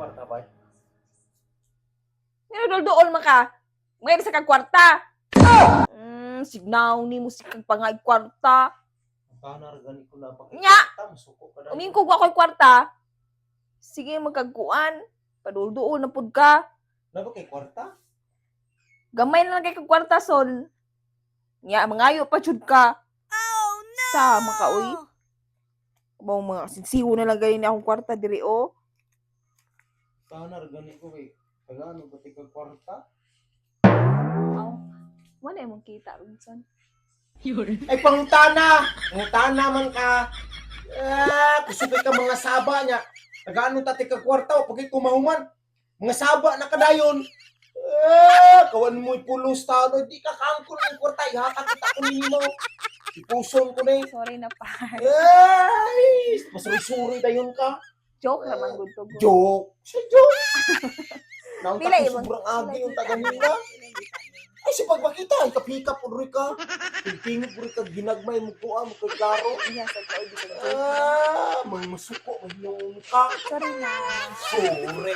kwarta ba? Ngayon dool man ka. Ngayon sa kag kwarta. Signaw ni mo si kag pangay kwarta. Kana ra gani ko na pa. Nya! Musuko ka na. Umingkog ako'y kwarta. Sige magkagkuan. Padul-duol na pud ka. Naba kay kwarta? Gamay na lang kay kag kwarta son. Nya mangayo pa jud ka. Oh no! Sa makaoy. Abang mga sinsiwo na lang ganin akong kwarta diri o. Kana ra gani ko kay tagano ba ti kag kwarta? Aw. Wala mong kita Robinson. Ay pangutana! Pangutana man ka. Kusupay ka mga saba niya. Tagaano ta ti kag kwarta o pagit kumahuman. Mga saba na kadayon. Kawan mo'y pulos tao. Di ka kaangkol ng kwarta. Ihatag kita ko nimo. Ipuson ko na eh. Sorry na pa. Ay! Masuri-suri dayon ka. Joke naman gud to. Joke! Siya joke! Naunta Pila ko ibang- sobrang agi yung taganina. Ay, si pagmakita, ay kapika po rin ka. Tingtingin po rin ka, ginagmay mo ko, mo kay klaro. Iya sa ko bisag joke. Mga masuko, mahiyong ka. Sorry na. Sorry.